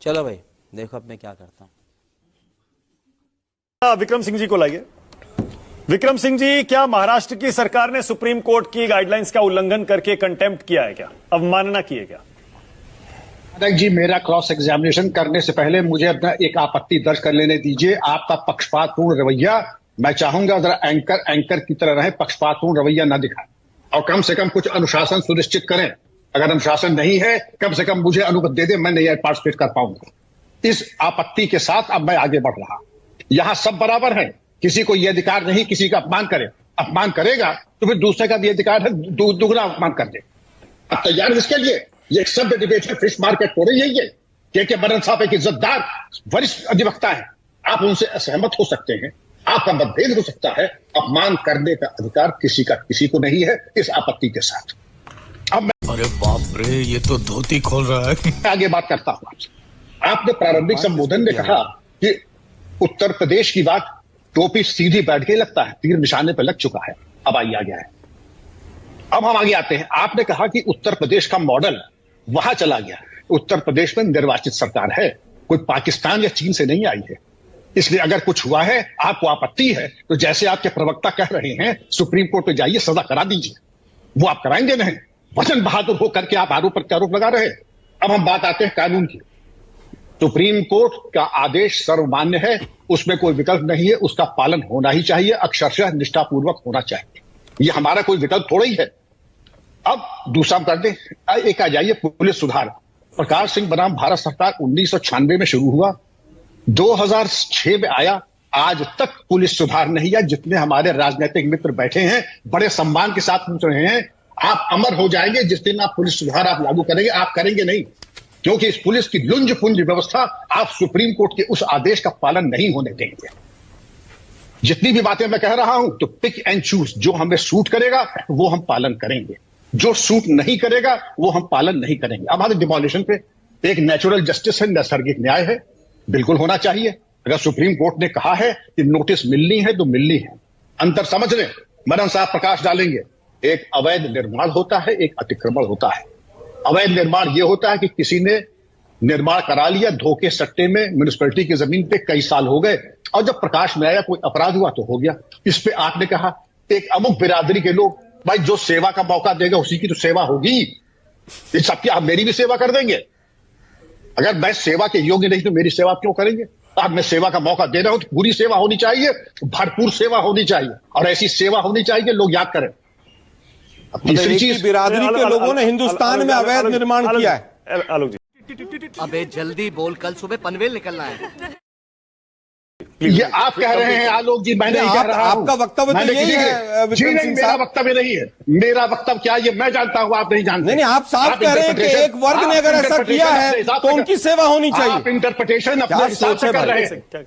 चलो भाई देखो अब मैं क्या करता हूँ। विक्रम सिंह जी को लाइए। विक्रम सिंह जी, क्या महाराष्ट्र की सरकार ने सुप्रीम कोर्ट की गाइडलाइंस का उल्लंघन करके कंटेम्प्ट किया है क्या, अवमानना की है क्या? जी, मेरा क्रॉस एग्जामिनेशन करने से पहले मुझे अपना एक आपत्ति दर्ज कर लेने दीजिए। आपका पक्षपातपूर्ण रवैया, मैं चाहूंगा जरा एंकर की तरह रहे, पक्षपातपूर्ण रवैया न दिखाएं और कम से कम कुछ अनुशासन सुनिश्चित करें। अगर अनुशासन नहीं है, कम से कम मुझे अनुमति दे दें, मैं नहीं पार्टिसिपेट कर पाऊंगा। इस आपत्ति के साथ अब मैं आगे बढ़ रहा। यहां सब बराबर हैं, किसी को यह अधिकार नहीं किसी का अपमान करे। अपमान करेगा तो फिर दूसरे का भी अधिकार है दुगना अपमान कर दे। अब तैयार इसके लिए? ये एक सभ्य डिबेट है, फिश मार्केट हो रही है। ये के बरन साहब एक इज्जतदार वरिष्ठ अधिवक्ता है, आप उनसे असहमत हो सकते हैं, आपका मतभेद हो सकता है। अपमान करने का अधिकार किसी को नहीं है। इस आपत्ति के साथ अब अरे बाप रे, ये तो धोती खोल रहा है। मैं आगे बात करता हूं आपसे। आपने प्रारंभिक संबोधन में कहा कि उत्तर प्रदेश की बात, टोपी सीधी बैठ के लगता है, तीर निशाने पर लग चुका है। अब आइए आगे है, अब हम आगे आते हैं। आपने कहा कि उत्तर प्रदेश का मॉडल वहां चला गया। उत्तर प्रदेश में निर्वाचित सरकार है, कोई पाकिस्तान या चीन से नहीं आई है। इसलिए अगर कुछ हुआ है, आपको आपत्ति है, तो जैसे आपके प्रवक्ता कह रहे हैं, सुप्रीम कोर्ट में जाइए, सजा करा दीजिए। वो आप कराएंगे नहीं, वचन बहादुर होकर के आप आरोप प्रत्यारोप लगा रहे हैं। अब हम बात आते हैं कानून की। सुप्रीम कोर्ट का आदेश सर्वमान्य है, उसमें कोई विकल्प नहीं है, उसका पालन होना ही चाहिए, अक्षरशः निष्ठापूर्वक होना चाहिए। यह हमारा कोई विकल्प थोड़ा ही है। अब दूसरा कर दे, एक आ जाइए पुलिस सुधार। प्रकाश सिंह बनाम भारत सरकार 1996 में शुरू हुआ, 2006 में आया, आज तक पुलिस सुधार नहीं आया। जितने हमारे राजनीतिक मित्र बैठे हैं बड़े सम्मान के साथ पूछ रहे हैं, आप अमर हो जाएंगे जिस दिन आप पुलिस सुधार आप लागू करेंगे। आप करेंगे नहीं, क्योंकि इस पुलिस की लुंज पुंज व्यवस्था आप सुप्रीम कोर्ट के उस आदेश का पालन नहीं होने देंगे। जितनी भी बातें मैं कह रहा हूं तो पिक एंड चूज, जो हमें सूट करेगा वो हम पालन करेंगे, जो सूट नहीं करेगा वो हम पालन नहीं करेंगे। अब हमारे डिमोलिशन पे एक नेचुरल जस्टिस है, नैसर्गिक न्याय है, बिल्कुल होना चाहिए। अगर सुप्रीम कोर्ट ने कहा है कि नोटिस मिलनी है तो मिलनी है। अंतर समझ लें, मदन साहब प्रकाश डालेंगे। एक अवैध निर्माण होता है, एक अतिक्रमण होता है। अवैध निर्माण यह होता है कि किसी ने निर्माण करा लिया धोखे सट्टे में म्युनिसिपैलिटी की जमीन पे, कई साल हो गए, और जब प्रकाश में आया कोई अपराध हुआ तो हो गया। इस पे आपने कहा एक अमुक बिरादरी के लोग, भाई जो सेवा का मौका देगा उसी की तो सेवा होगी। इस सब की आप मेरी भी सेवा कर देंगे? अगर मैं सेवा के योग्य नहीं तो मेरी सेवा क्यों करेंगे? आप मैं सेवा का मौका दे रहा हूं तो पूरी सेवा होनी चाहिए, भरपूर सेवा होनी चाहिए, और ऐसी सेवा होनी चाहिए लोग याद करें। तीसरी चीज, बिरादरी के लोगों ने हिंदुस्तान में अवैध निर्माण किया है। आलोक जी, अबे जल्दी बोल, कल सुबह पनवेल निकलना है। ये आप कह रहे हैं आलोक जी, मैं नहीं कह रहा हूं। आपका वक्तव्य तो यही है जी नहीं, मेरा वक्तव्य नहीं है। मेरा वक्तव्य क्या ये मैं जानता हूं, आप नहीं जानते। नहीं, आप साफ कह रहे हैं कि एक वर्ग ने अगर ऐसा किया है तो उनकी सेवा होनी चाहिए। आप इंटरप्रिटेशन अपने हिसाब से कर रहे हैं।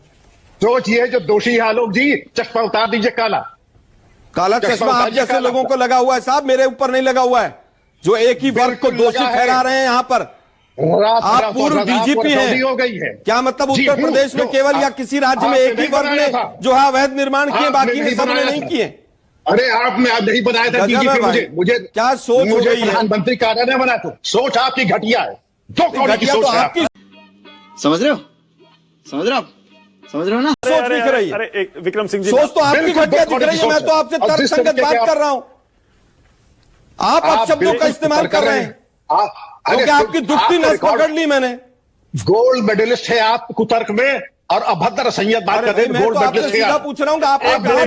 सोच ये जो दोषी है आलोक जी, चश्मा उतार दीजिए, काला चश्मा आप जैसे लोगों को लगा हुआ है साहब, मेरे ऊपर नहीं लगा हुआ है, जो एक ही वर्ग को दोषी ठहरा रहे हैं यहाँ पर। आप पूर्व डीजीपी हैं, हो गई है। क्या मतलब उत्तर प्रदेश में केवल या किसी राज्य में एक ही वर्ग ने जो है अवैध निर्माण किए, बाकी ने सबने नहीं किए? अरे आप मैं नहीं बनाया था डीजीपी, मुझे क्या सोच हो गई है? प्रधानमंत्री कार्यालय बना, तो सोच आपकी घटिया है। दो घटिया तो आपकी, समझ रहे हो? समझ रहे हो? समझ रहे हो ना? सोच दिख रही है। अरे विक्रम सिंह जी, सोच तो आपकी घटिया दिख रही है। मैं तो आपसे तर्कसंगत बात कर रहा हूं, आप अपशब्दों का इस्तेमाल कर रहे हैं क्योंकि आपकी दुखती नस पकड़ ली मैंने। गोल्ड मेडलिस्ट है आप कुतर्क में, और अभद्र संयत बात कर रहे हैं। गोल्ड मेडलिस्ट है। सीधा पूछ रहा हूं कि आप जो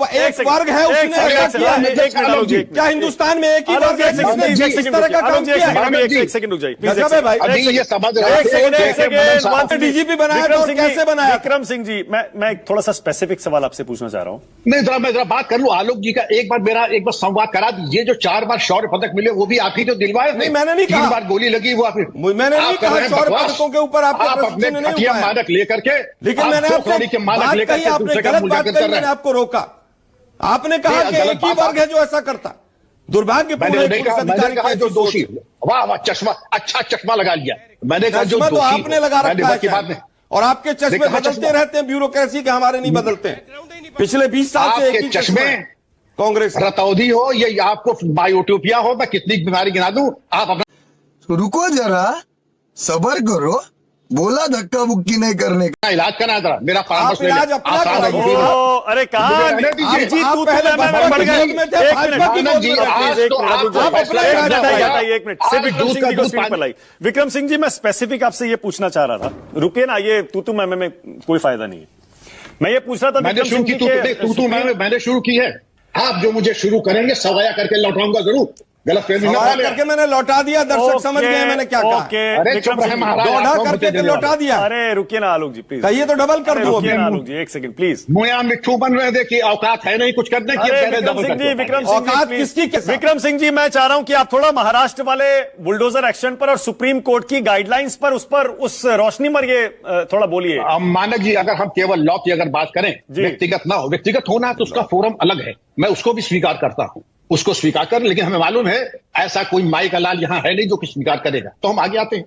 एक वर्ग है उसने ऐसा किया है। क्या हिंदुस्तान में एक ही वर्ग है जिसने इस तरह का काम किया है? एक सेकंड रुक जाइए भाई, अभी ये समझ एक सेकंड, डीजीपी बनाया तो कैसे बनाया? विक्रम सिंह जी, मैं एक थोड़ा सा स्पेसिफिक सवाल आपसे पूछना चाह रहा हूं। नहीं, मैं जरा बात कर लूं आलोक जी का। एक बार संवाद करा दीजिए। जो 4 बार शौर्य पदक मिले वो भी आप ही तो दिलवाए। नहीं, मैंने नहीं कहा। 3 बार गोली लगी वो आप, मैंने नहीं कहा शौर्य पदकों के ऊपर आप अपने घटिया मानक लेकर के, लेकिन मैंने मानक लेकर के आपने गलत बात कही, मैंने आपको रोका। आपने कहा कि एक ही वर्ग है जो ऐसा करता। दुर्भाग्यपूर्ण है जो दोषी। वाह वाह, चश्मा, अच्छा चश्मा लगा लिया। मैंने कहा जो दोषी, आपने लगा रखा है, और आपके चश्मे बदलते रहते हैं, ब्यूरोक्रेसी के हमारे नहीं बदलते हैं। पिछले 20 साल से एक ही चश्मे कांग्रेस रतौधी हो, ये आपको बायोटोपिया हो, मैं कितनी बीमारी गिना दूं, आप अपना रुको जरा, सबर करो, बोला धक्का मुक्की नहीं करने का। इलाज करना जरा, मेरा परामर्श ले इलाज लें। अपना आप सारा कराइए। ओ, अरे कहा मुझे रहने दीजिए। जी आप तू पहले मैं बसपा बढ़ की गए। गोद में थे, एक भाजपा की मिनट, गोद जी, में थे। आज एक तो मिनट, आप रुक जाइए। अपना एक मिनट, इलाज हटाइए, कराइए। हटाइए, एक मिनट। सिर्फ आज विक्रम दूध सिंह का जी को दूध स्क्रीन पर पानी। लाई। विक्रम सिंह जी, मैं स्पेसिफिक आपसे ये पूछना चाह रहा था, रुकिए ना, ये तू मैं कोई फायदा नहीं है। मैं ये पूछ रहा था मैंने विक्रम शुरू सिंह की, जी तू मैंने शुरू की है। आप जो मुझे शुरू करेंगे सवाया करके लौटाऊंगा जरूर, गलत फहमी न सवाल डालें। करके मैंने लौटा दिया, दर्शक समझ गए मैंने क्या कहा। अरे चुप रहे महाराज, दौड़ा आप करके मुझे तो लौटा दिया। अरे रुकिए ना आलोक जी, प्लीज कहिए तो डबल कर अरे दो। रुकिए ना आलोक जी, एक सेकंड प्लीज। मुया मिट्ठू बन रहे थे कि औकात है नहीं कुछ करने की, अरे अब कह रहे विक्रम डबल सिंह जी, करके विक्रम सिंह जी, औकात प्लीज। किसकी के साथ? विक्रम सिंह जी, मैं चाह रहा हूं कि आप थोड़ा महाराष्ट्र वाले बुलडोजर एक्शन पर और सुप्रीम कोर्ट की गाइडलाइंस पर उस रोशनी पर ये थोड़ा बोलिए। मानक जी, अगर हम केवल लॉ की अगर बात करें, व्यक्तिगत ना हो, व्यक्तिगत होना है तो उसका फोरम अलग है, मैं उसको भी स्वीकार करता हूं, उसको स्वीकार कर, लेकिन हमें मालूम है ऐसा कोई माई का लाल यहां है नहीं जो कि स्वीकार करेगा, तो हम आगे आते हैं।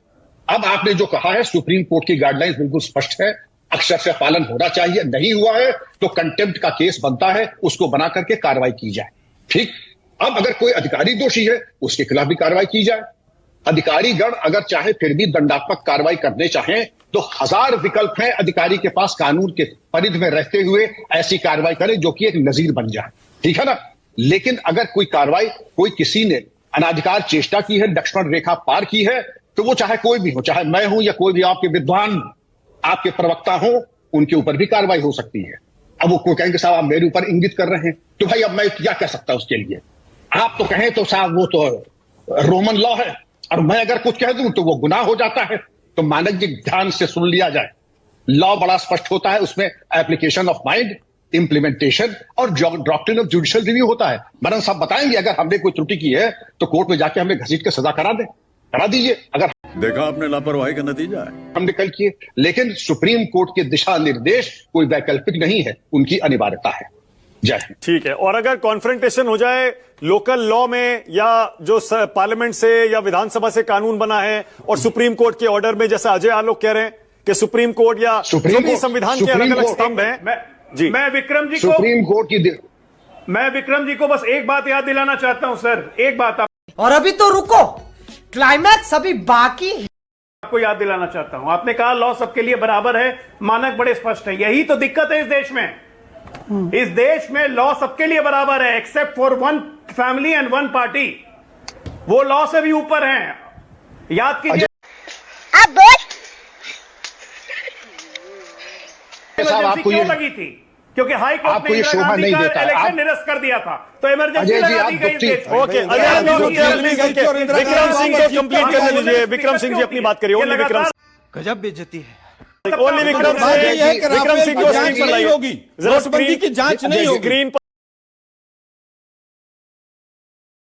अब आपने जो कहा है, सुप्रीम कोर्ट की गाइडलाइंस बिल्कुल स्पष्ट है, अक्षर से पालन होना चाहिए, नहीं हुआ है तो कंटेम्प्ट का केस बनता है, उसको बना करके कार्रवाई की जाए। ठीक, अब अगर कोई अधिकारी दोषी है उसके खिलाफ भी कार्रवाई की जाए। अधिकारी गण अगर चाहे फिर भी दंडात्मक कार्रवाई करने चाहें तो 1000 विकल्प हैं अधिकारी के पास, कानून के परिधि में रहते हुए ऐसी कार्रवाई करें जो कि एक नजीर बन जाए, ठीक है ना। लेकिन अगर कोई कार्रवाई, कोई किसी ने अनाधिकार चेष्टा की है, लक्ष्मण रेखा पार की है, तो वो चाहे कोई भी हो, चाहे मैं हूं या कोई भी आपके विद्वान, आपके प्रवक्ता हो, उनके ऊपर भी कार्रवाई हो सकती है। अब वो कोई कहेंगे साहब आप मेरे ऊपर इंगित कर रहे हैं, तो भाई अब मैं क्या कह सकता हूं उसके लिए। आप तो कहें तो साहब वो तो रोमन लॉ है, और मैं अगर कुछ कह दूं तो वो गुनाह हो जाता है। तो मानक जी ध्यान से सुन लिया जाए, लॉ बड़ा स्पष्ट होता है, उसमें एप्लीकेशन ऑफ माइंड, इंप्लीमेंटेशन और डॉक्ट्रिन ऑफ जुडिशियल रिव्यू होता है। मैडम साहब बताएंगे अगर हमने कोई त्रुटि की है तो कोर्ट में जाके हमें घसीट के सजा करा दीजिए, अगर देखा आपने लापरवाही का नतीजा है। हमने कल किए। लेकिन सुप्रीम कोर्ट के दिशा निर्देश कोई वैकल्पिक नहीं है, उनकी अनिवार्यता है। जय हिंद। ठीक है, और अगर कॉन्फ्रेंटेशन हो जाए लोकल लॉ में या जो पार्लियामेंट से या विधानसभा से कानून बना है और सुप्रीम कोर्ट के ऑर्डर में, जैसा अजय आलोक कह रहे हैं कि सुप्रीम कोर्ट या जो भी संविधान के अलग अलग स्तंभ हैं, मैं विक्रम जी को, सुप्रीम कोर्ट की मैं विक्रम जी को बस एक बात याद दिलाना चाहता हूं सर, एक बात और अभी तो रुको, क्लाइमैक्स अभी बाकी है। आपको याद दिलाना चाहता हूं। आपने कहा लॉ सबके लिए बराबर है, मानक बड़े स्पष्ट है, यही तो दिक्कत है इस देश में। इस देश में लॉ सबके लिए बराबर है except for one family and one party, वो लॉ से भी ऊपर हैं, याद कीजिए। इमरजेंसी क्यों लगी थी? क्योंकि हाई कोर्ट ने इंदिरा गांधी का इलेक्शन निरस्त कर दिया था, तो इमरजेंसी लगा दी गई। ओके, विक्रम सिंह को कंप्लीट करने दीजिए। विक्रम सिंह जी अपनी बात करिए। ओनली विक्रम, गजब बेइज्जती है। ओनली विक्रम सिंह को स्क्रीन पर लाइए। होगी, नोटबंदी की जांच नहीं होगी। स्क्रीन